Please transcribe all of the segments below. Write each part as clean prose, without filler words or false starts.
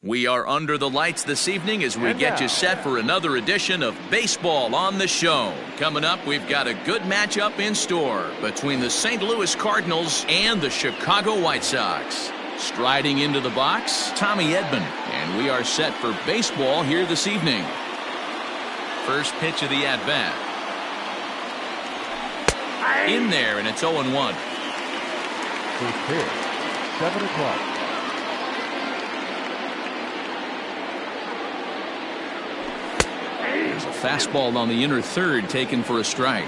We are under the lights this evening as we get you set for another edition of Baseball on the Show. Coming up, we've got a good matchup in store between the St. Louis Cardinals and the Chicago White Sox. Striding into the box, Tommy Edman, and we are set for baseball here this evening. First pitch of the at-bat. In there, and it's 0-1. First pitch, 7 o'clock. There's a fastball on the inner third taken for a strike.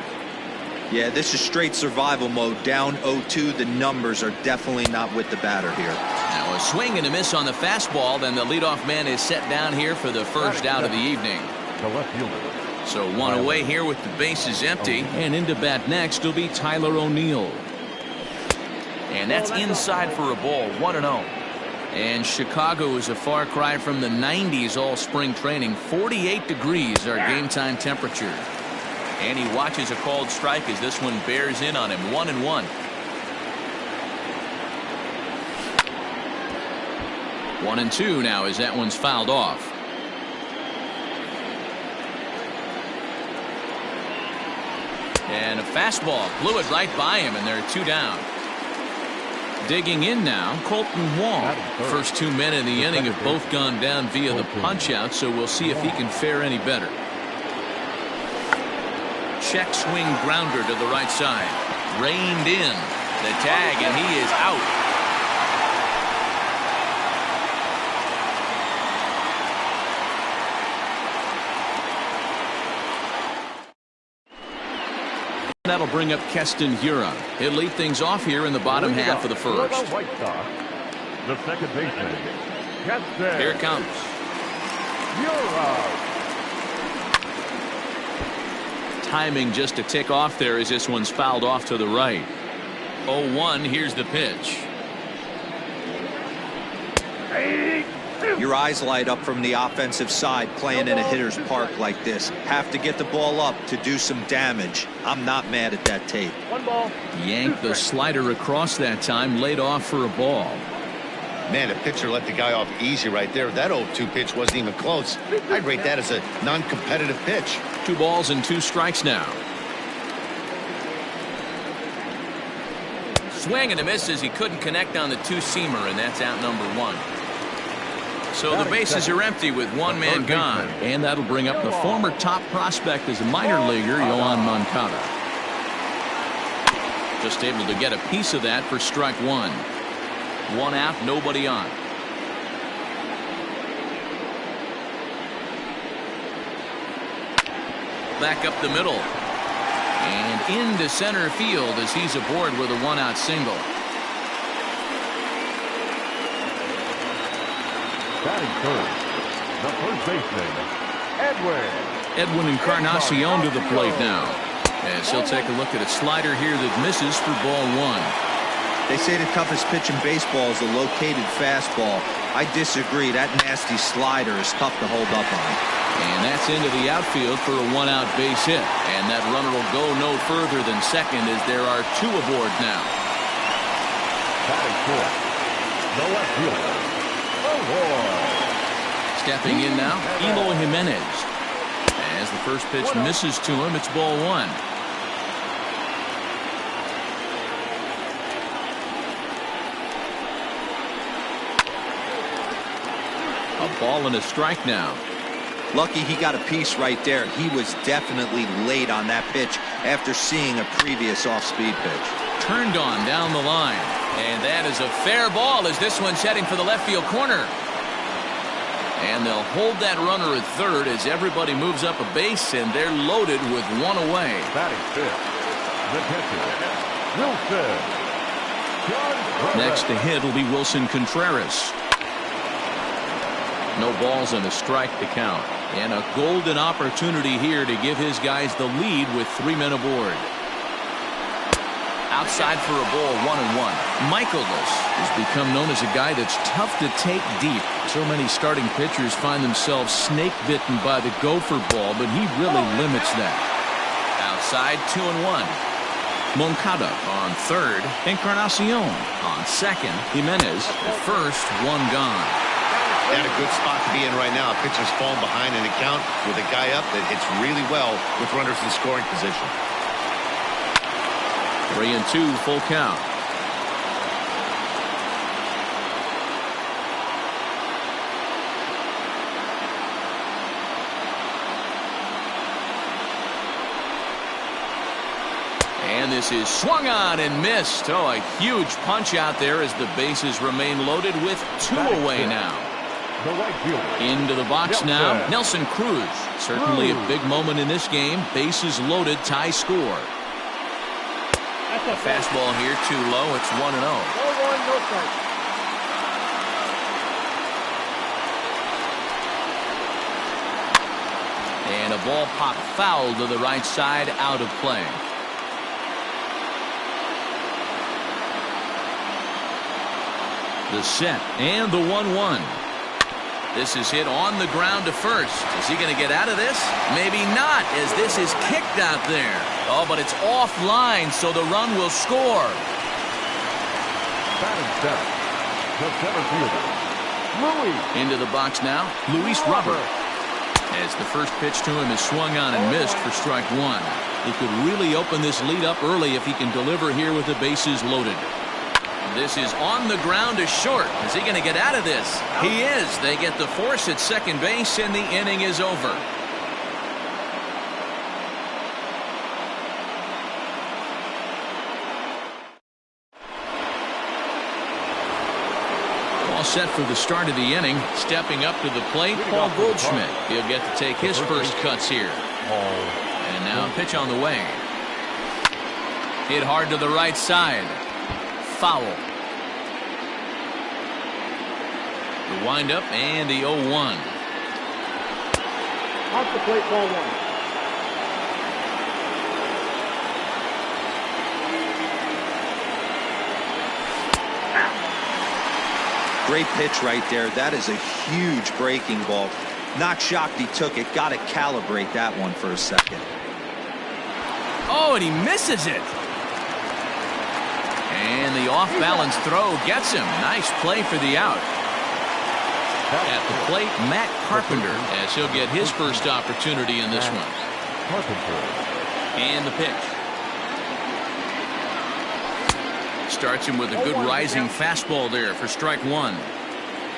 Yeah, this is straight survival mode. Down 0-2. The numbers are definitely not with the batter here. Now a swing and a miss on the fastball. Then the leadoff man is set down here for the first out of the evening. The left fielder. So one away here with the bases empty. And into bat next will be Tyler O'Neill. And that's inside for a ball. 1-0. And Chicago is a far cry from the 90s all spring training. 48 degrees our game time temperature. And he watches a called strike as this one bears in on him. 1-1. 1-2 now as that one's fouled off. And a fastball blew it right by him, and there are 2 down. Digging in now, Colton Wong. First 2 men in the inning have both gone down via the punch-out, so we'll see if he can fare any better. Check swing grounder to the right side. Reined in. The tag, and he is out. That'll bring up Keston Hiura. He'll lead things off here in the bottom half of the first. The second baseman, Keston. Here it comes. Hiura. Timing just a tick off there as this one's fouled off to the right. 0-1, here's the pitch. Your eyes light up from the offensive side playing in a hitter's park like this. Have to get the ball up to do some damage. I'm not mad at that tape. 1 ball. Yanked the slider across that time, laid off for a ball. Man, the pitcher let the guy off easy right there. That 0-2 pitch wasn't even close. I'd rate that as a non-competitive pitch. 2 balls and 2 strikes now. Swing and a miss as he couldn't connect on the 2-seamer, and that's out number 1. So the bases are empty with 1 man gone. And that'll bring up the former top prospect as a minor leaguer, Yoan Moncada. Just able to get a piece of that for strike 1. 1 out, nobody on. Back up the middle. And into center field as he's aboard with a 1-out single. Batting third, the first baseman, Edwin Encarnacion to the plate now. As he'll take a look at a slider here that misses for ball 1. They say the toughest pitch in baseball is a located fastball. I disagree. That nasty slider is tough to hold up on. And that's into the outfield for a 1-out base hit. And that runner will go no further than second as there are 2 aboard now. batting fourth, the left fielder. Stepping in now, Eloy Jimenez. As the first pitch misses to him, it's ball 1. A ball and a strike now. Lucky he got a piece right there. He was definitely late on that pitch after seeing a previous off-speed pitch. Turned on down the line. And that is a fair ball as this one's heading for the left field corner. And they'll hold that runner at third as everybody moves up a base, and they're loaded with 1 away. Batting fifth, the catcher, Wilson. Next to hit will be Wilson Contreras. No balls and a strike to count. And a golden opportunity here to give his guys the lead with 3 men aboard. Outside for a ball, 1-1. Michaelis has become known as a guy that's tough to take deep. So many starting pitchers find themselves snake bitten by the gopher ball, but he really limits that. Outside, 2-1. Moncada on third. Encarnacion on second. Jimenez at first, 1 gone. At a good spot to be in right now. A pitcher's falling behind in the count with a guy up that hits really well with runners in scoring position. 3-2 full count. And this is swung on and missed. Oh, a huge punch out there as the bases remain loaded with 2 away now. The right fielder. Into the box now, Nelson Cruz. Certainly a big moment in this game. Bases loaded, tie score. A fastball here too low. It's 1-0. No one, no strike. And a ball popped foul to the right side, out of play. The set and the 1-1. This is hit on the ground to first. Is he going to get out of this? Maybe not, as this is kicked out there. Oh, but it's offline, so the run will score. Batting seventh, the center fielder, Louis. Into the box now, Luis Robert. As the first pitch to him is swung on and missed for strike 1. He could really open this lead up early if he can deliver here with the bases loaded. This is on the ground to short. Is he going to get out of this? He is. They get the force at second base, and the inning is over. All set for the start of the inning. Stepping up to the plate, Paul Goldschmidt. He'll get to take his first cuts here. And now pitch on the way. Hit hard to the right side. Foul. The windup and the 0-1. Off the plate, ball 1. Great pitch right there. That is a huge breaking ball. Not shocked he took it. Got to calibrate that one for a second. Oh, and he misses it. And the off-balance throw gets him. Nice play for the out. At the plate, Matt Carpenter, as he'll get his first opportunity in this one. Carpenter. And the pitch. Starts him with a good rising fastball there for strike 1.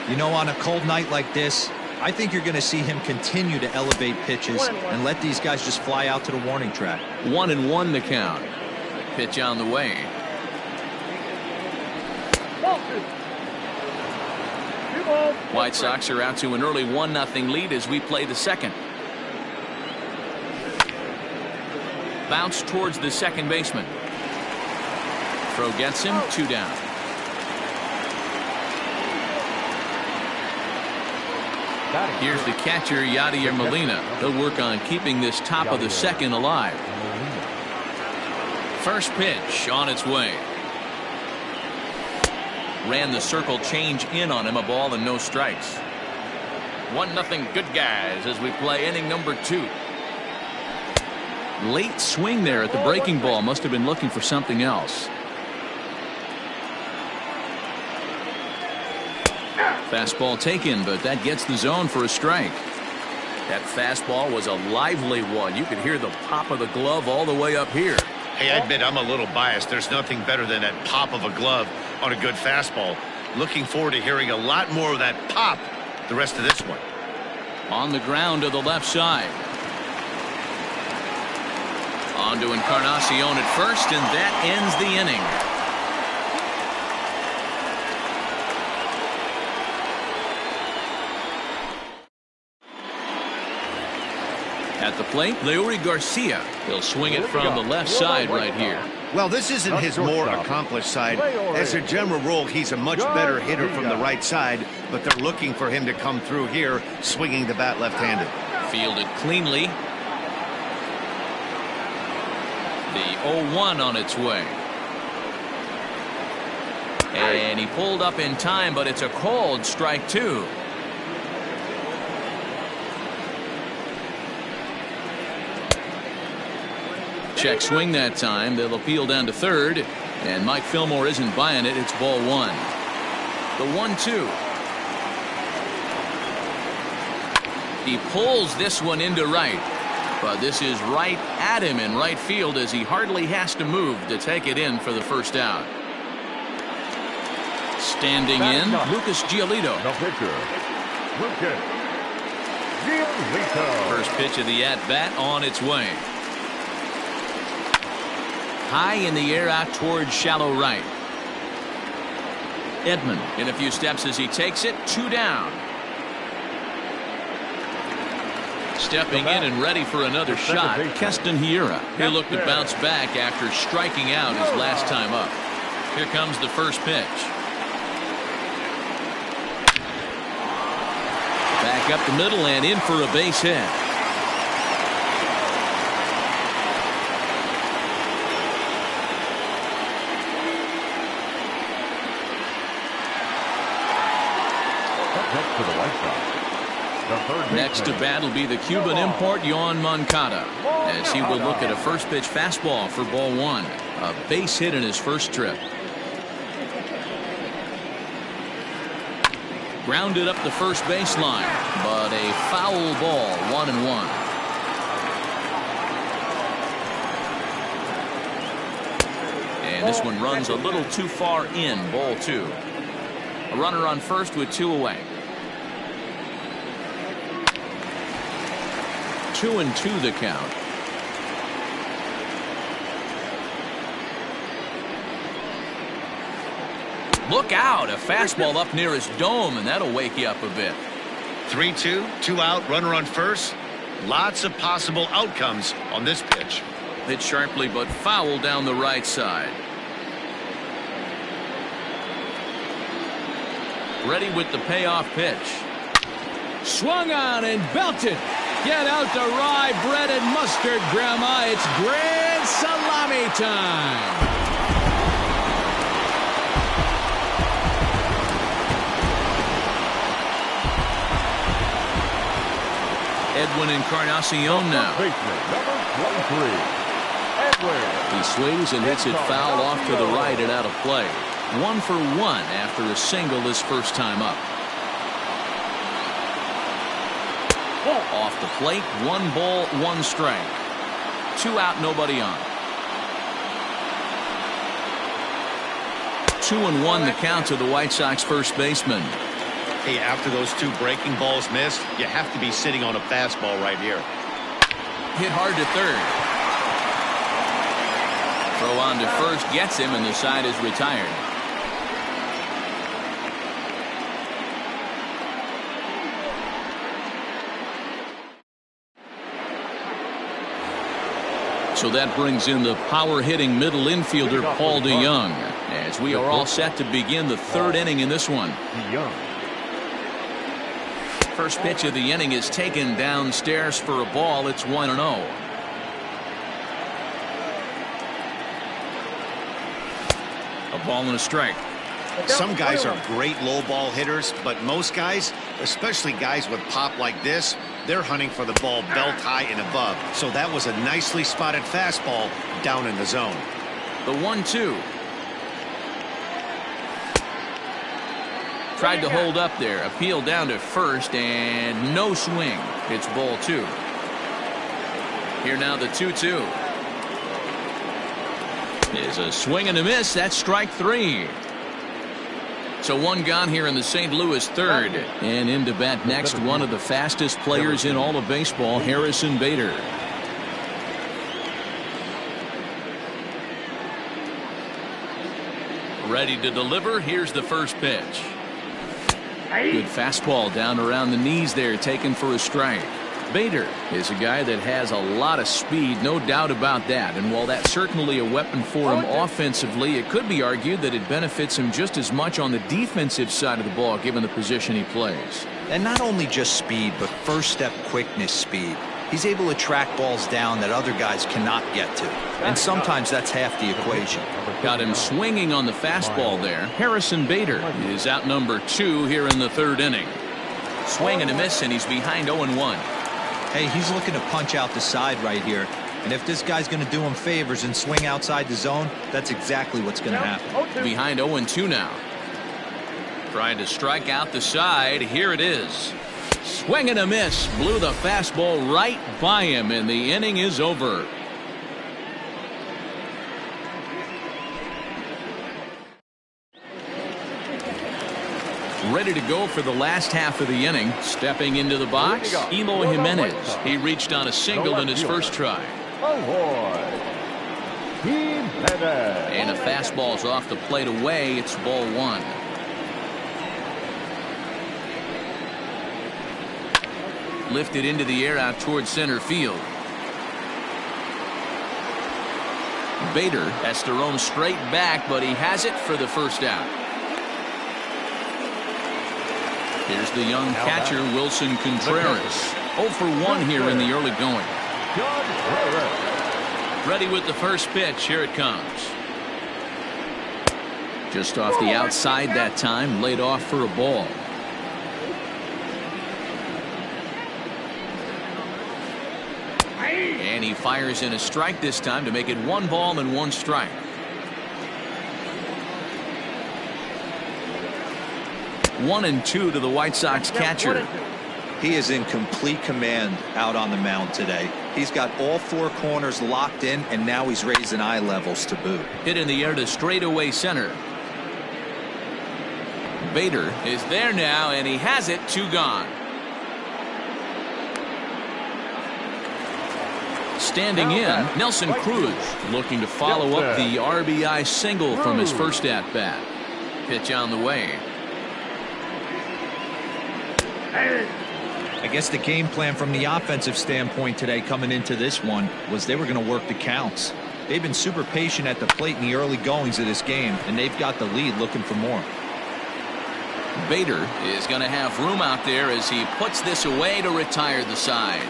You know, on a cold night like this, I think you're going to see him continue to elevate pitches and let these guys just fly out to the warning track. 1-1 the count. Pitch on the way. White Sox are out to an early 1-0 lead as we play the second. Bounce towards the second baseman. Throw gets him, 2 down. Here's the catcher, Yadier Molina. He'll work on keeping this top of the second alive. First pitch on its way. Ran the circle change in on him, a ball and no strikes. 1-0 good guys as we play inning number 2. Late swing there at the breaking ball. Must have been looking for something else. Fastball taken, but that gets the zone for a strike. That fastball was a lively one. You could hear the pop of the glove all the way up here. Hey, I admit I'm a little biased. There's nothing better than that pop of a glove on a good fastball. Looking forward to hearing a lot more of that pop the rest of this one. On the ground to the left side. On to Encarnacion at first, and that ends the inning. At the plate, Leury Garcia. He'll swing it from the left side right here. Well, this isn't his more accomplished side. As a general rule, he's a much better hitter from the right side, but they're looking for him to come through here, swinging the bat left-handed. Fielded cleanly. The 0-1 on its way. And he pulled up in time, but it's a called strike 2. Check swing that time. They'll appeal down to third, and Mike Fillmore isn't buying it. It's ball 1. The 1-2. He pulls this one into right. But this is right at him in right field as he hardly has to move to take it in for the first out. Standing in, Lucas Giolito. The pitcher, Lucas Giolito. First pitch of the at-bat on its way. High in the air out towards shallow right. Edman in a few steps as he takes it. 2 down. Stepping in and ready for another shot, Keston Hiura. He'll look to bounce back after striking out his last time up. Here comes the first pitch. Back up the middle and in for a base hit. Next to the White Sox. Next to bat will be the Cuban import Yoan Moncada, as he will look at a first pitch fastball for ball 1. A base hit in his first trip. Grounded up the first baseline, but a foul ball. 1-1. And this one runs a little too far in. Ball 2. A runner on first with 2 away. 2-2 the count. Look out, a fastball up near his dome, and that'll wake you up a bit. 3-2, 2 out, runner on first. Lots of possible outcomes on this pitch. Hit sharply but foul down the right side. Ready with the payoff pitch. Swung on and belted. Get out the rye bread and mustard, Grandma. It's grand salami time. Edwin Encarnacion now. He swings and hits it foul off to the right and out of play. 1 for 1 after a single his first time up. Off the plate, 1 ball, 1 strike. 2 out, nobody on. 2-1 the count to the White Sox first baseman. Hey, after those 2 breaking balls missed, you have to be sitting on a fastball right here. Hit hard to third. Throw on to first gets him, and the side is retired. So that brings in the power-hitting middle infielder Paul DeYoung, as we are all set to begin the 3rd inning in this one. First pitch of the inning is taken downstairs for a ball. It's 1-0. A ball and a strike. Some guys are great low ball hitters, but most guys, especially guys with pop like this, they're hunting for the ball belt high and above. So that was a nicely spotted fastball down in the zone. The 1-2. Tried to hold up there. Appeal down to first and no swing. It's ball 2. Here now the 2-2. Is a swing and a miss. That's strike 3. So 1 gone here in the St. Louis 3rd. And into bat next, one of the fastest players in all of baseball, Harrison Bader. Ready to deliver. Here's the first pitch. Good fastball down around the knees there, taken for a strike. Bader is a guy that has a lot of speed, no doubt about that. And while that's certainly a weapon for him offensively, it could be argued that it benefits him just as much on the defensive side of the ball, given the position he plays. And not only just speed, but first step quickness speed. He's able to track balls down that other guys cannot get to. And sometimes that's half the equation. Got him swinging on the fastball there. Harrison Bader is out number 2 here in the 3rd inning. Swing and a miss, and he's behind 0-1. Hey, he's looking to punch out the side right here. And if this guy's going to do him favors and swing outside the zone, that's exactly what's going to happen. Behind 0-2 now. Trying to strike out the side. Here it is. Swing and a miss. Blew the fastball right by him, and the inning is over. Ready to go for the last half of the inning. Stepping into the box, Eloy Jimenez. He reached on a single in his first try. And a fastball's off the plate away. It's ball one. Lifted into the air out towards center field. Bader has to roam straight back, but he has it for the first out. Here's the young catcher, Wilson Contreras. 0 for 1 here in the early going. Ready with the first pitch. Here it comes. Just off the outside that time. Laid off for a ball. And he fires in a strike this time to make it 1 ball and 1 strike. One and 2 to the White Sox catcher. He is in complete command out on the mound today. He's got all 4 corners locked in, and now he's raising eye levels to boot. Hit in the air to straightaway center. Bader is there now, and he has it. 2 gone. Standing in, Nelson Cruz looking to follow up the RBI single from his first at bat. Pitch on the way. I guess the game plan from the offensive standpoint today coming into this one was they were going to work the counts. They've been super patient at the plate in the early goings of this game, and they've got the lead looking for more. Bader is going to have room out there as he puts this away to retire the side.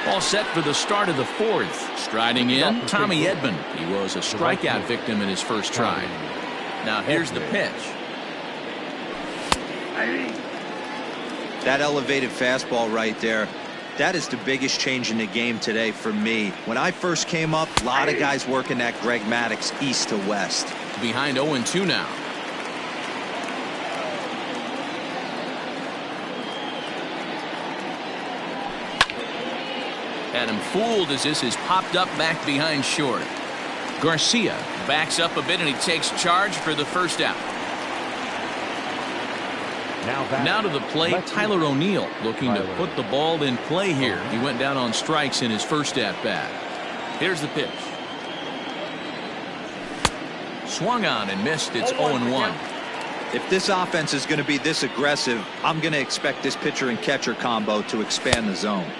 All set for the start of the 4th. Striding in, Tommy Edman. He was a strikeout victim in his first try. Now here's the pitch. That elevated fastball right there, that is the biggest change in the game today for me. When I first came up, a lot of guys working that Greg Maddux east to west. Behind 0-2 now. Had him fooled as this is popped up back behind short. Garcia backs up a bit and he takes charge for the first out. Now to the plate, Tyler O'Neill looking to put the ball in play here. He went down on strikes in his first at bat. Here's the pitch. Swung on and missed. It's 0-1. If this offense is going to be this aggressive, I'm going to expect this pitcher and catcher combo to expand the zone.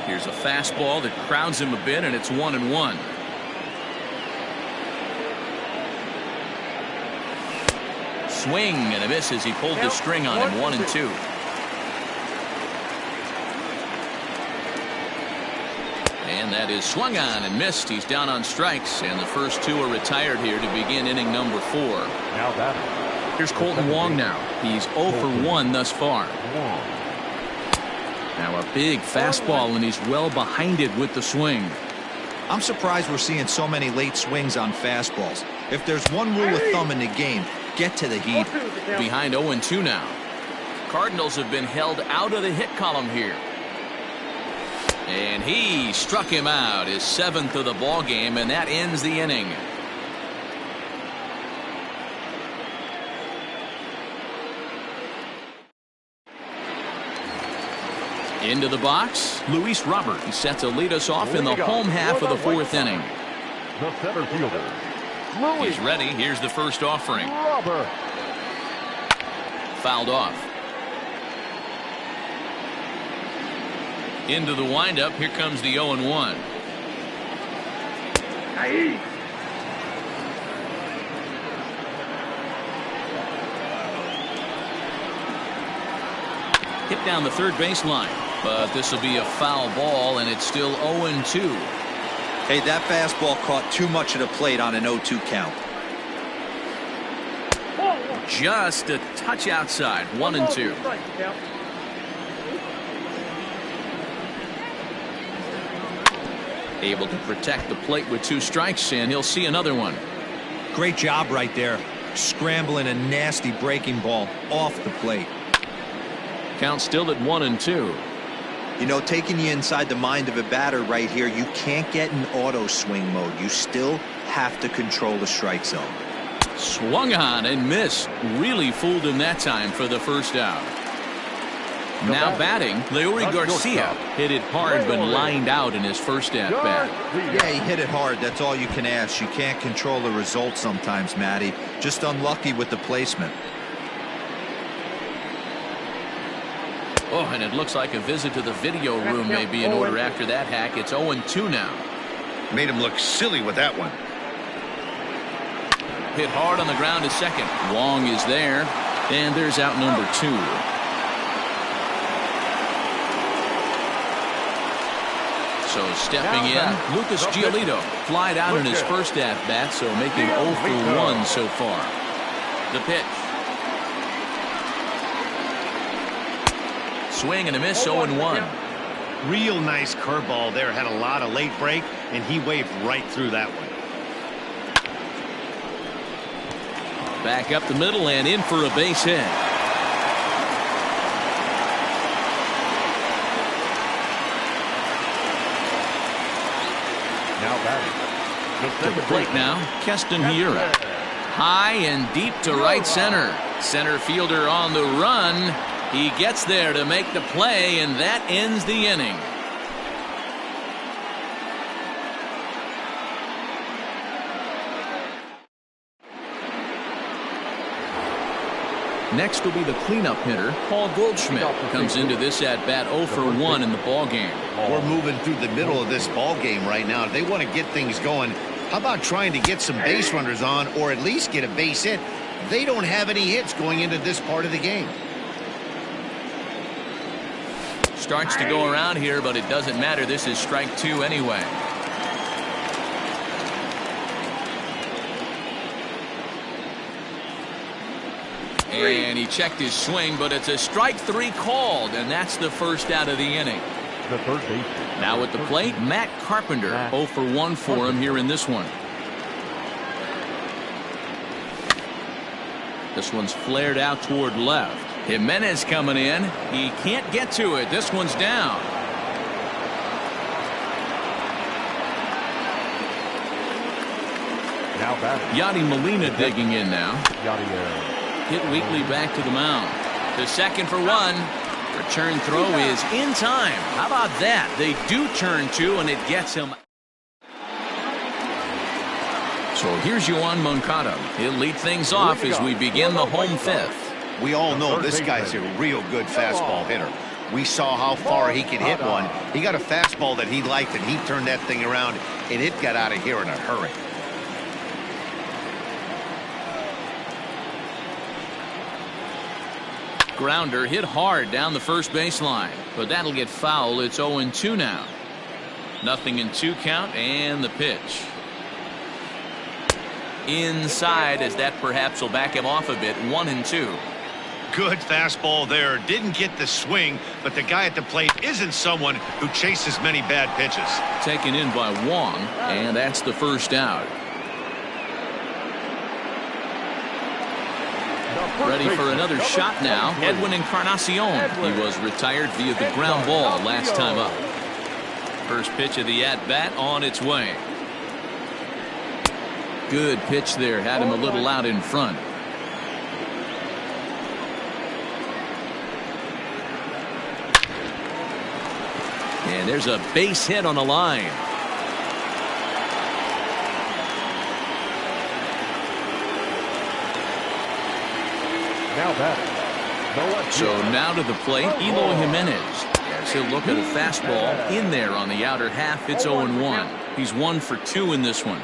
Here's a fastball that crowds him a bit, and it's 1-1. Swing and a miss as he pulled the string on him. 1-2. And that is swung on and missed. He's down on strikes, and the first 2 are retired here to begin inning number 4. Now that. Here's Colton Wong now. He's 0 for 1 thus far. Now a big fastball, and he's well behind it with the swing. I'm surprised we're seeing so many late swings on fastballs. If there's one rule of thumb in the game, get to the heat. Behind 0-2 now. Cardinals have been held out of the hit column here. And he struck him out, his 7th of the ball game, and that ends the inning. Into the box, Luis Robert. He's set to lead us off in the home half of the 4th inning. The center fielder, He's ready. Here's the first offering. Robert. Fouled off. Into the windup. Here comes the 0-1. Hit down the third baseline. But this will be a foul ball, and it's still 0-2. Hey, that fastball caught too much of the plate on an 0-2 count. Just a touch outside. 1-2. Able to protect the plate with 2 strikes, and he'll see another one. Great job right there, scrambling a nasty breaking ball off the plate. Count still at 1-2. You know, taking you inside the mind of a batter right here, you can't get in auto swing mode. You still have to control the strike zone. Swung on and missed. Really fooled him that time for the first out. Now batting, Leury Garcia hit it hard but lined out in his first at bat. Yeah, he hit it hard. That's all you can ask. You can't control the result sometimes, Matty. Just unlucky with the placement. Oh, and it looks like a visit to the video room may be in order after that hack. It's 0-2 now. Made him look silly with that one. Hit hard on the ground to second. Wong is there, and there's out number 2. So stepping in, Lucas Giolito flied out in his first at-bat, so making 0 for 1 so far. The pitch. Swing and a miss, 0-1. Real nice curveball there. Had a lot of late break, and he waved right through that one. Back up the middle and in for a base hit. Now batting. To the plate now, Keston Hiura. High and deep to right center. Center fielder on the run. He gets there to make the play, and that ends the inning. Next will be the cleanup hitter, Paul Goldschmidt. Comes into this at-bat 0 for 1 in the ballgame. We're moving through the middle of this ball game right now. If they want to get things going, how about trying to get some base runners on, or at least get a base hit? They don't have any hits going into this part of the game. Starts to go around here, but it doesn't matter. This is strike 2 anyway. And he checked his swing, but it's a strike 3 called, and that's the first out of the inning. The third baseman. Now at the plate, Matt Carpenter. 0 for 1 for him here in this one. This one's flared out toward left. Jimenez coming in. He can't get to it. This one's down. Now batting. Yadi Molina digging in now. Hit weakly back to the mound. To second for 1. Return throw is in time. How about that? They do turn 2, and it gets him. So here's Yoan Moncada. He'll lead things off as we begin the home 5th. We all know this guy's a real good fastball hitter. We saw how far he could hit one. He got a fastball that he liked, and he turned that thing around, and it got out of here in a hurry. Grounder hit hard down the first baseline, but that'll get foul. It's 0-2 now. 0-2 count, and the pitch. Inside, as that perhaps will back him off a bit. 1-2. Good fastball there. Didn't get the swing, but the guy at the plate isn't someone who chases many bad pitches. Taken in by Wong, and that's the first out. Ready for another shot now. Edwin Encarnacion. He was retired via the ground ball last time up. First pitch of the at-bat on its way. Good pitch there. Had him a little out in front. And there's a base hit on the line. Now batting. So now to the plate, Eloy Jimenez. As he'll look at a fastball in there on the outer half. It's 0-1. He's 1 for 2 in this one.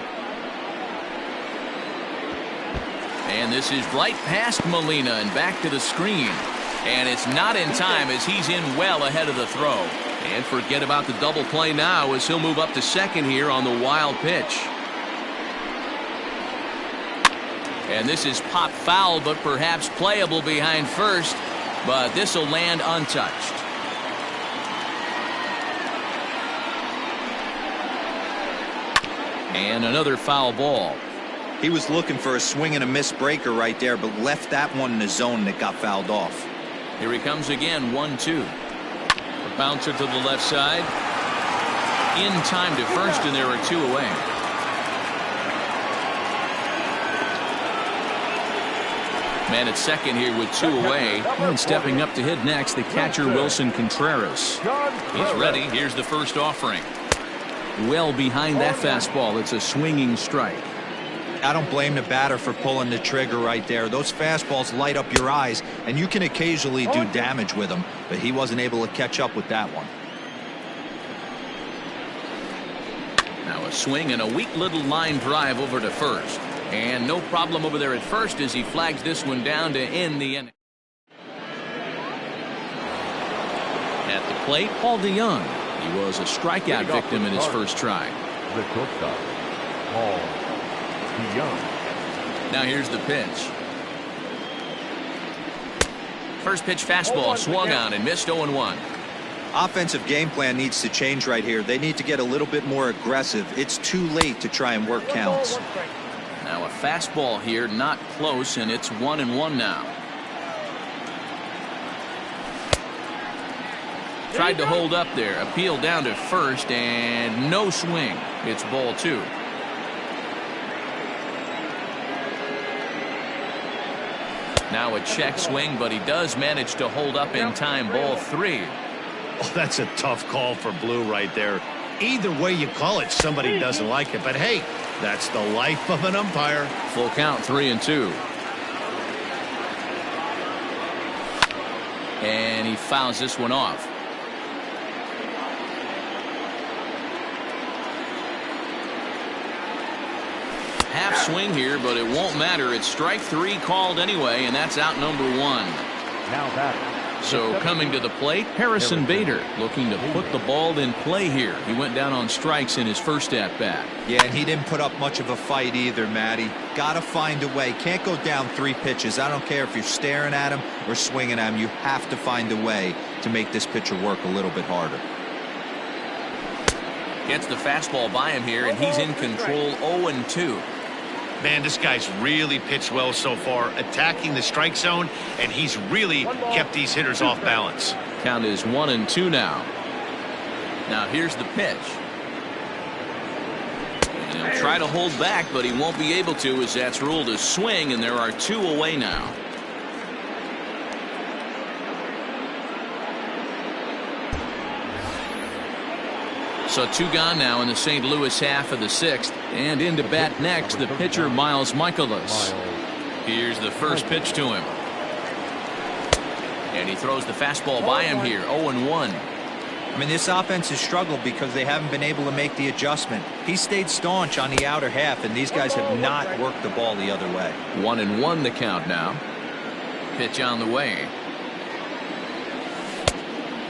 And this is right past Molina and back to the screen. And it's not in time as he's in well ahead of the throw. And forget about the double play now as he'll move up to second here on the wild pitch. And this is pop foul, but perhaps playable behind first. But this will land untouched. And another foul ball. He was looking for a swing and a miss breaker right there, but left that one in the zone that got fouled off. Here he comes again, 1-2. A bouncer to the left side. In time to first, and there are 2 away. Man at second here with 2 away. And stepping up to hit next, the catcher Wilson Contreras. He's ready. Here's the first offering. Well behind that fastball. It's a swinging strike. I don't blame the batter for pulling the trigger right there. Those fastballs light up your eyes, and you can occasionally do damage with them, but he wasn't able to catch up with that one. Now a swing and a weak little line drive over to first. And no problem over there at first as he flags this one down to end the inning. At the plate, Paul DeYoung. He was a strikeout victim in his first try. The shortstop, Paul DeYoung. Now here's the pitch. First pitch fastball swung on and missed 0-1. Offensive game plan needs to change right here. They need to get a little bit more aggressive. It's too late to try and work counts. Now a fastball here, not close, and it's 1-1 now. Tried to hold up there, appeal down to first, and no swing. It's ball 2. Now a check swing, but he does manage to hold up in time. Ball 3. Oh, that's a tough call for Blue right there. Either way you call it, somebody doesn't like it. But hey, that's the life of an umpire. Full count, 3-2. And he fouls this one off. Half swing here, but it won't matter. It's strike 3 called anyway, and that's out number 1. Now batting. So coming to the plate, Harrison Bader looking to put the ball in play here. He went down on strikes in his first at-bat. Yeah, and he didn't put up much of a fight either, Matty. Got to find a way. Can't go down 3 pitches. I don't care if you're staring at him or swinging at him. You have to find a way to make this pitcher work a little bit harder. Gets the fastball by him here, and he's in control. 0-2. Man, this guy's really pitched well so far, attacking the strike zone, and he's really kept these hitters off balance. Count is 1-2 now. Now here's the pitch. And he'll try to hold back, but he won't be able to, as that's ruled a swing, and there are 2 away now. So 2 gone now in the St. Louis half of the 6th. And into bat next, the pitcher Miles Michaelis. Here's the first pitch to him. And he throws the fastball by him here. 0-1. I mean, this offense has struggled because they haven't been able to make the adjustment. He stayed staunch on the outer half, and these guys have not worked the ball the other way. 1-1 the count now. Pitch on the way.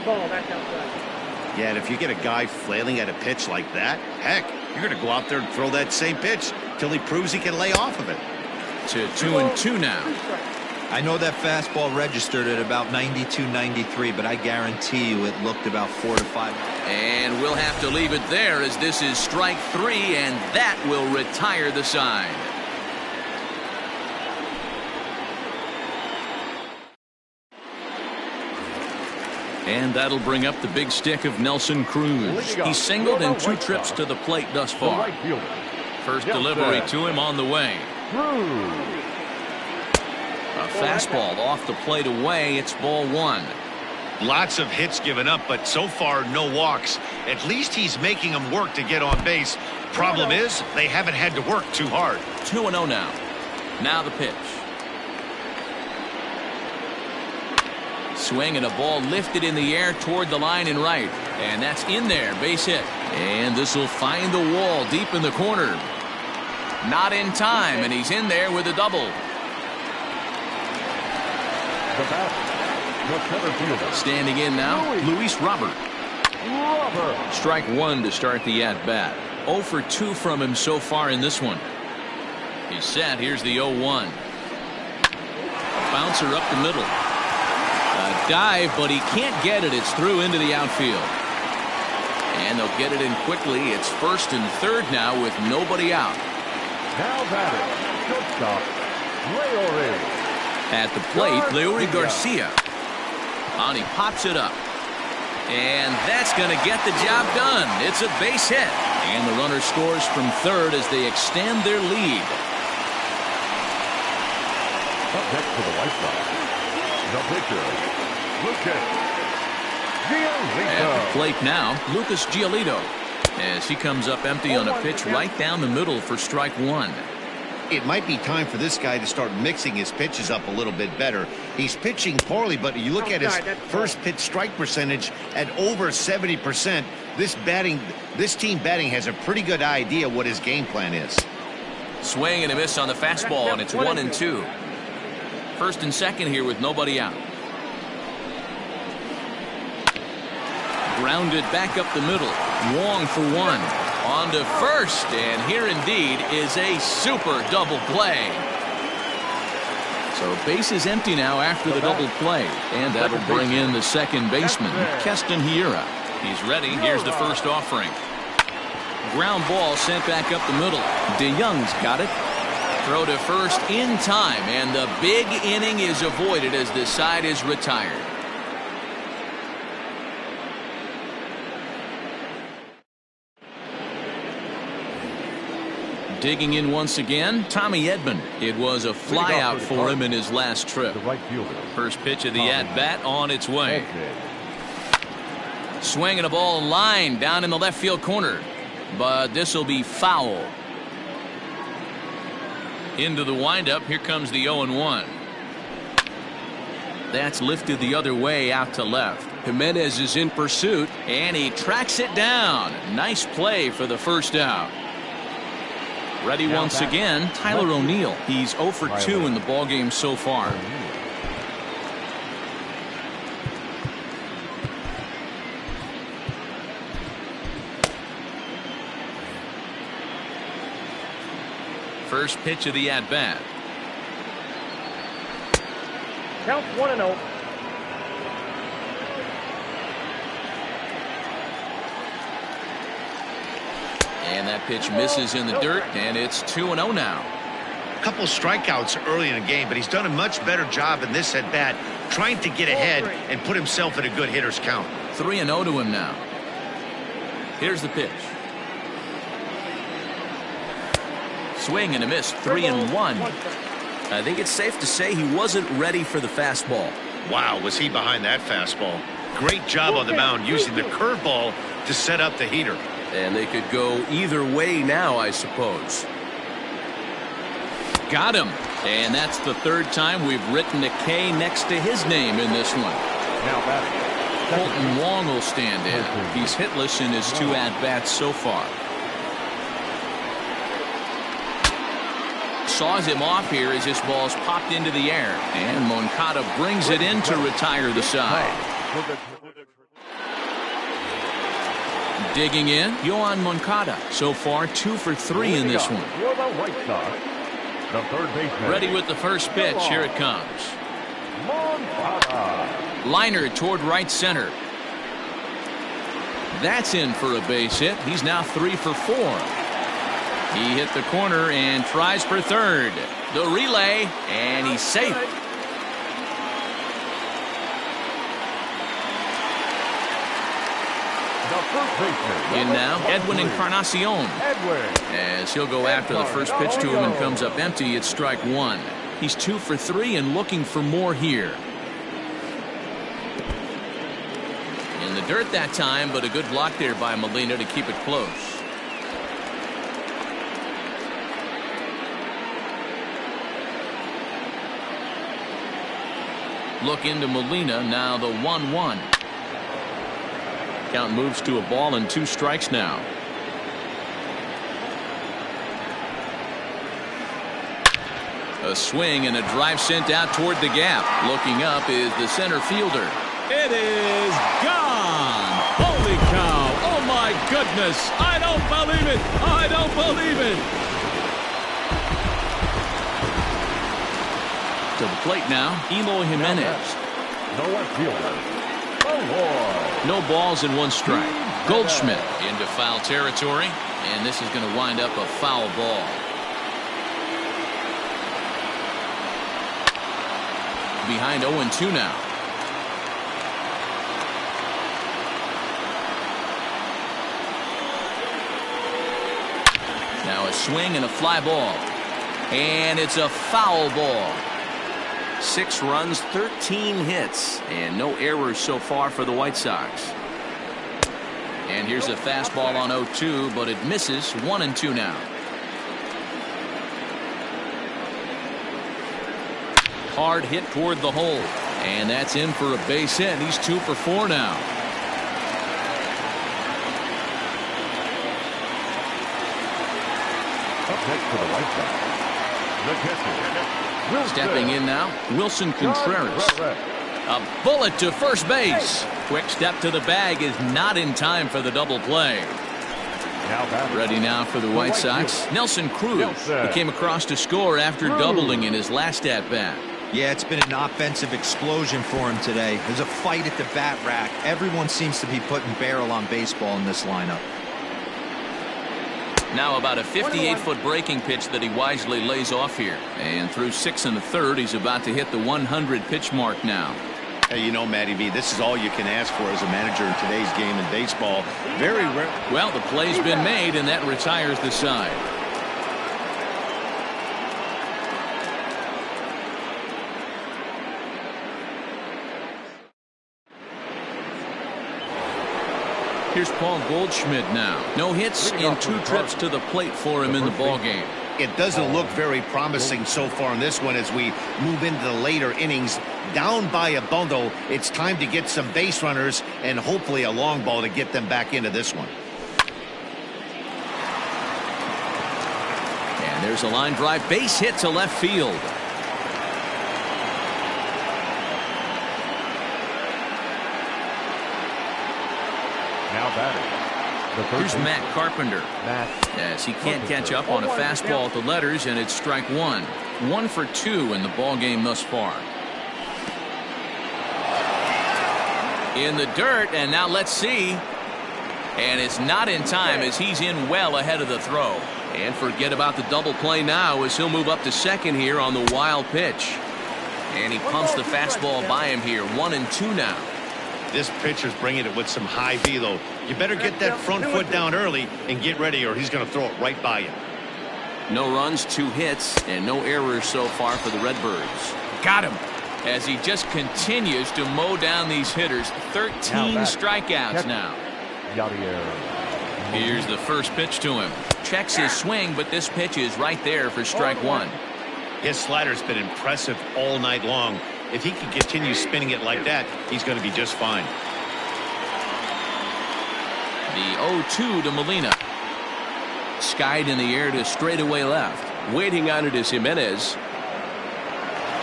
Ball back outside. Yeah, and if you get a guy flailing at a pitch like that, heck, you're going to go out there and throw that same pitch till he proves he can lay off of it. To 2-2 now. I know that fastball registered at about 92, 93, but I guarantee you it looked about 4 to 5. And we'll have to leave it there as this is strike 3, and that will retire the side. And that'll bring up the big stick of Nelson Cruz. He's singled in 2 trips to the plate thus far. First delivery to him on the way. A fastball off the plate away. It's ball 1. Lots of hits given up, but so far no walks. At least he's making them work to get on base. Problem is, they haven't had to work too hard. 2-0 now. Now the pitch. Swing and a ball lifted in the air toward the line and right. And that's in there. Base hit. And this will find the wall deep in the corner. Not in time, and he's in there with a double. Standing in now, Luis Robert. Strike 1 to start the at-bat. 0 for 2 from him so far in this one. He's set. Here's the 0-1. Bouncer up the middle. A dive, but he can't get it. It's through into the outfield. And they'll get it in quickly. It's 1st and 3rd now with nobody out. Now batting, shortstop, Leori. At the plate, Leori Garcia. And he pops it up. And that's going to get the job done. It's a base hit. And the runner scores from third as they extend their lead. Up next to the White Sox, the pitcher, Lucas Giolito. At the plate now, Lucas Giolito, as he comes up empty on a pitch right down the middle for strike one. It might be time for this guy to start mixing his pitches up a little bit better. He's pitching poorly, but you look at his first pitch strike percentage at over 70%. This team batting has a pretty good idea what his game plan is. Swing and a miss on the fastball, and it's 1-2. First and second here with nobody out. Grounded back up the middle. Wong for one. On to first, and here indeed is a super double play. So base is empty now after the double play, and that'll bring in the second baseman, Keston Hiura. He's ready. Here's the first offering. Ground ball sent back up the middle. DeYoung's got it. Throw to first in time, and the big inning is avoided as the side is retired. Digging in once again, Tommy Edman. It was a fly out for him in his last trip. First pitch of the at-bat on its way. Swinging a ball line down in the left field corner. But this will be foul. Into the windup. Here comes the 0-1. That's lifted the other way out to left. Jimenez is in pursuit, and he tracks it down. Nice play for the first out. Ready once again, Tyler O'Neill. He's 0 for 2 in the ballgame so far. First pitch of the at-bat. Count 1-0. And that pitch misses in the dirt, and it's 2-0 now. A couple strikeouts early in the game, but he's done a much better job in this at-bat trying to get ahead and put himself in a good hitter's count. 3-0 to him now. Here's the pitch. Swing and a miss, 3-1. I think it's safe to say he wasn't ready for the fastball. Wow, was he behind that fastball. Great job on the mound using the curveball to set up the heater. And they could go either way now, I suppose. Got him. And that's the third time we've written a K next to his name in this one. Now batting, Colton Wong will stand in. He's hitless in his 2 at-bats so far. Saws him off here as this ball's popped into the air. And Moncada brings it in to retire the side. Digging in, Yohan Moncada. So far, 2 for 3 in this one. For the White Sox, the third baseman. Ready with the first pitch. Here it comes. Moncada. Liner toward right center. That's in for a base hit. He's now 3 for 4. He hit the corner and tries for third. The relay, and he's safe. In now, Edwin Encarnacion. As he'll go after the first pitch to him and comes up empty, it's strike one. He's 2 for 3 and looking for more here. In the dirt that time, but a good block there by Molina to keep it close. Look into Molina, now the 1-1. Count moves to a ball and 2 strikes now. A swing and a drive sent out toward the gap. Looking up is the center fielder. It is gone. Holy cow. Oh my goodness. I don't believe it. I don't believe it. To the plate now, Eloy Jimenez. No left fielder. No balls and 1 strike. Goldschmidt into foul territory, and this is going to wind up a foul ball. Behind 0-2 now. Now a swing and a fly ball. And it's a foul ball. 6 runs, 13 hits, and no errors so far for the White Sox. And here's a fastball on 0-2, but it misses. 1-2 now. Hard hit toward the hole, and that's in for a base hit. He's 2 for 4 now. Up next for the White Sox, the catcher, Wilson. Stepping in now, Wilson Contreras. A bullet to first base. Quick step to the bag is not in time for the double play. Ready now for the White Sox, Nelson Cruz. He came across to score after doubling in his last at-bat. Yeah, it's been an offensive explosion for him today. There's a fight at the bat rack. Everyone seems to be putting barrel on baseball in this lineup. Now about a 58-foot breaking pitch that he wisely lays off here. And through 6 1/3, he's about to hit the 100-pitch mark now. Hey, you know, Matty V, this is all you can ask for as a manager in today's game in baseball. Very rare. Well, the play's been made, and that retires the side. Here's Paul Goldschmidt now. No hits in 2 trips to the plate for him in the ballgame. It doesn't look very promising so far in this one as we move into the later innings. Down by a bundle, it's time to get some base runners and hopefully a long ball to get them back into this one. And there's a line drive base hit to left field. Now batting. Here's Matt Carpenter. As he can't catch up on a fastball at the letters, and it's strike 1. 1 for 2 in the ball game thus far. In the dirt, and now let's see. And it's not in time as he's in well ahead of the throw. And forget about the double play now as he'll move up to second here on the wild pitch. And he pumps the fastball by him here. 1-2 now. This pitcher's bringing it with some high velo. You better get that front foot down early and get ready, or he's going to throw it right by you. No runs, 2 hits, and no errors so far for the Redbirds. Got him. As he just continues to mow down these hitters. 13 strikeouts now. Here's the first pitch to him. Checks his swing, but this pitch is right there for strike 1. His slider's been impressive all night long. If he can continue spinning it like that, he's going to be just fine. The 0-2 to Molina. Skied in the air to straightaway left. Waiting on it is Jimenez.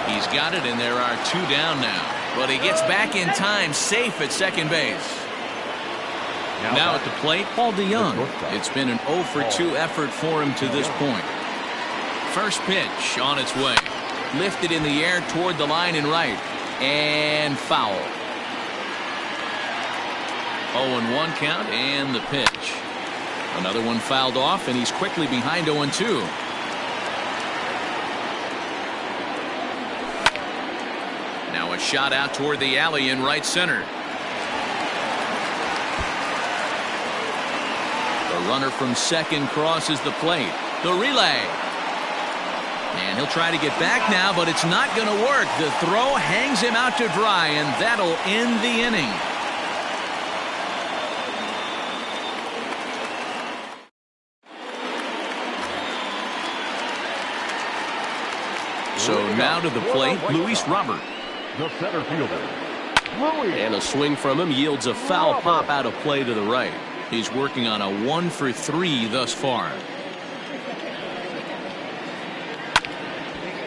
He's got it, and there are 2 down now. But he gets back in time, safe at second base. Now at the plate, Paul DeYoung. It's been an 0 for 2 effort for him to this point. First pitch on its way. Lifted in the air toward the line and right. And foul. 0-1 count and the pitch. Another one fouled off, and he's quickly behind 0-2. Now a shot out toward the alley in right center. The runner from second crosses the plate. The relay. And he'll try to get back now, but it's not going to work. The throw hangs him out to dry, and that'll end the inning. So now to the plate, Luis Robert. The center fielder, Luis. And a swing from him yields a foul pop out of play to the right. He's working on a 1 for 3 thus far.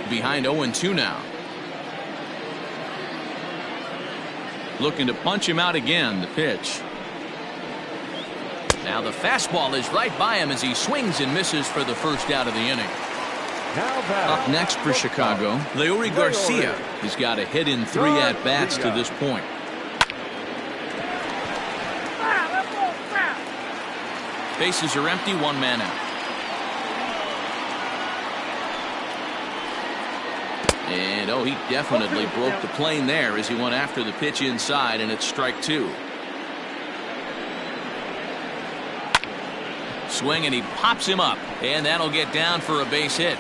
Behind 0-2 now. Looking to punch him out again. The pitch. Now the fastball is right by him as he swings and misses for the first out of the inning. Up next for Chicago, Leury Garcia. He's got a hit in 3 at-bats to this point. Bases are empty, 1 man out. And oh, he definitely broke the plane there as he went after the pitch inside, and it's strike two. Swing, and he pops him up, and that'll get down for a base hit.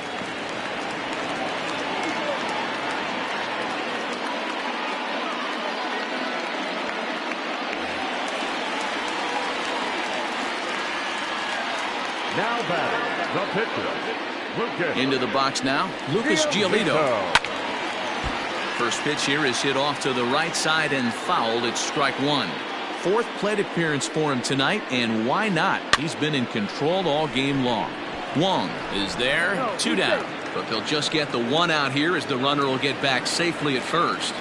Now batting, the pitcher, Lucas. Into the box now, Lucas Giolito. First pitch here is hit off to the right side and fouled. It's strike one. Fourth plate appearance for him tonight, and why not? He's been in control all game long. Wong is there, two down, but they'll just get the one out here as the runner will get back safely at first.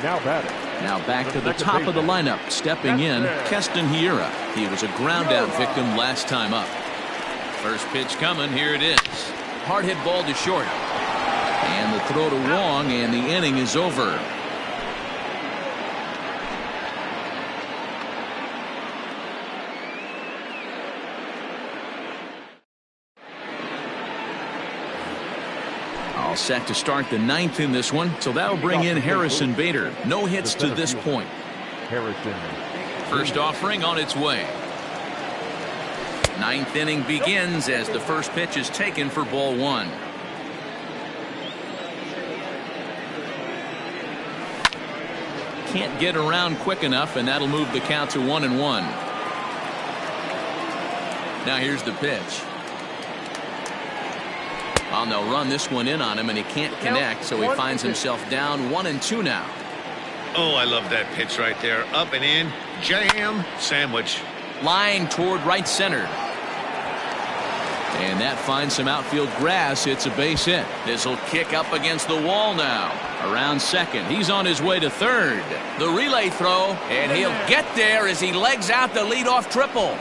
Now batting. Now back to the top of the lineup, stepping in, Keston Hiura. He was a ground out victim last time up. First pitch coming, here it is. Hard hit ball to short. And the throw to Wong, and the inning is over. All set to start the ninth in this one, so that'll bring in Harrison Bader. No hits to this point. Harrison. First offering on its way. Ninth inning begins as the first pitch is taken for ball one. Can't get around quick enough, and that'll move the count to 1-1. Now here's the pitch. Well, they'll run this one in on him, and he can't connect, so he finds himself down 1-2 now. Oh, I love that pitch right there. Up and in, jam, sandwich. Line toward right center. And that finds some outfield grass. It's a base hit. This will kick up against the wall now. Around second. He's on his way to third. The relay throw, and he'll get there as he legs out the leadoff triple.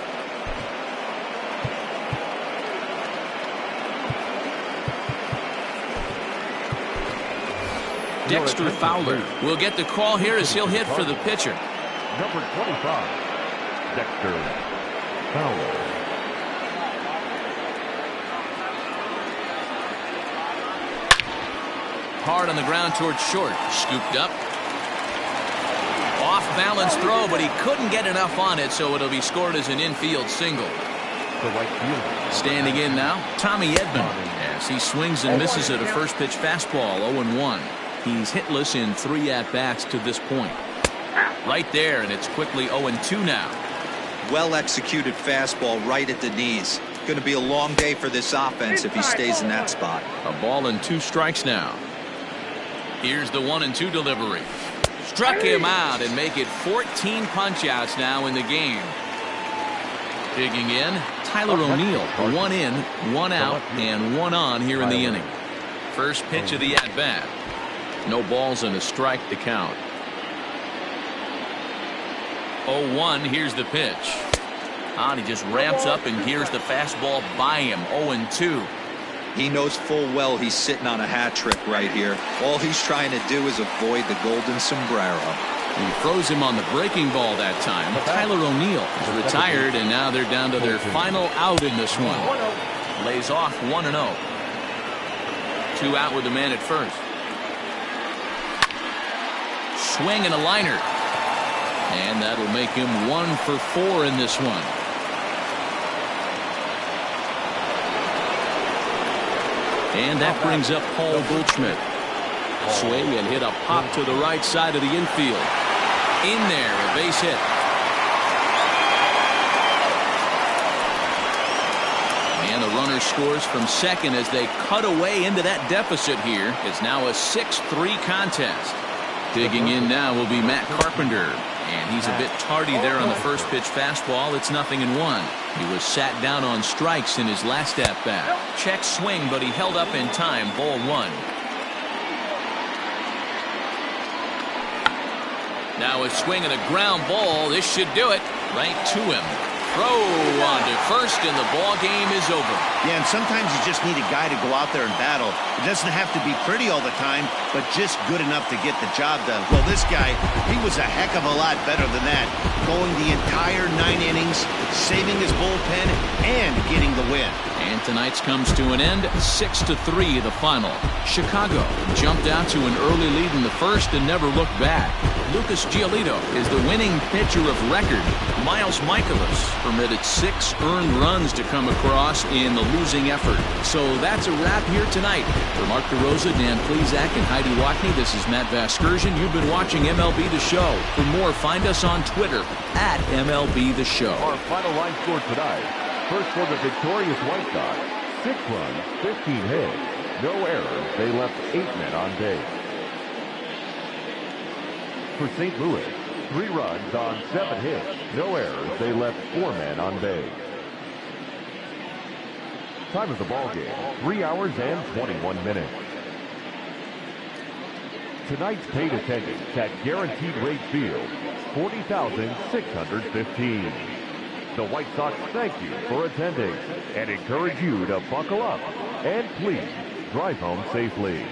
Dexter Fowler will get the call here as he'll hit for the pitcher. Number 25, Dexter Fowler. Hard on the ground towards short. Scooped up. Off balance throw, but he couldn't get enough on it, so it'll be scored as an infield single. The right fielder. Standing in now, Tommy Edman, as he swings and misses at a first pitch fastball, 0-1. He's hitless in 3 at-bats to this point. Right there, and it's quickly 0-2 now. Well executed fastball right at the knees. Going to be a long day for this offense if he stays in that spot. A ball and 2 strikes now. Here's the 1-2 delivery. Struck him out and make it 14 punch-outs now in the game. Digging in, Tyler O'Neill. 1 in, 1 out, and 1 on here in the inning. First pitch of the at-bat. No balls and a strike to count. 0-1, here's the pitch. And he just ramps up and gears the fastball by him. 0-2. He knows full well he's sitting on a hat trick right here. All he's trying to do is avoid the golden sombrero. He throws him on the breaking ball that time. Tyler O'Neill is retired, and now they're down to their final out in this one. Lays off 1-0. 2 out with the man at first. Swing and a liner. And that'll make him 1 for 4 in this one. And that brings up Paul Goldschmidt. Swing and hit a pop to the right side of the infield. In there, a base hit. And the runner scores from second as they cut away into that deficit here. It's now a 6-3 contest. Digging in now will be Matt Carpenter. And he's a bit tardy there on the first pitch fastball. It's 0-1. He was sat down on strikes in his last at-bat. Check swing, but he held up in time. Ball 1. Now a swing and a ground ball. This should do it. Right to him. Throw on to first, and the ball game is over. Yeah, and sometimes you just need a guy to go out there and battle. It doesn't have to be pretty all the time, but just good enough to get the job done. Well, this guy, he was a heck of a lot better than that. Going the entire 9 innings, saving his bullpen, and getting the win. And tonight's comes to an end, 6-3 the final. Chicago jumped out to an early lead in the first and never looked back. Lucas Giolito is the winning pitcher of record. Miles Michaelis permitted 6 earned runs to come across in the losing effort. So that's a wrap here tonight. For Mark DeRosa, Dan Plesac, and Heidi Watney, this is Matt Vasgersian. You've been watching MLB The Show. For more, find us on Twitter at MLB The Show. Our final line score tonight. First for the victorious White Sox, 6 runs, 15 hits, no errors. They left 8 men on base. For St. Louis, 3 runs on 7 hits, no errors. They left 4 men on base. Time of the ball game, 3 hours and 21 minutes. Tonight's paid attendance at Guaranteed Rate Field, 40,615. The White Sox thank you for attending and encourage you to buckle up and please drive home safely.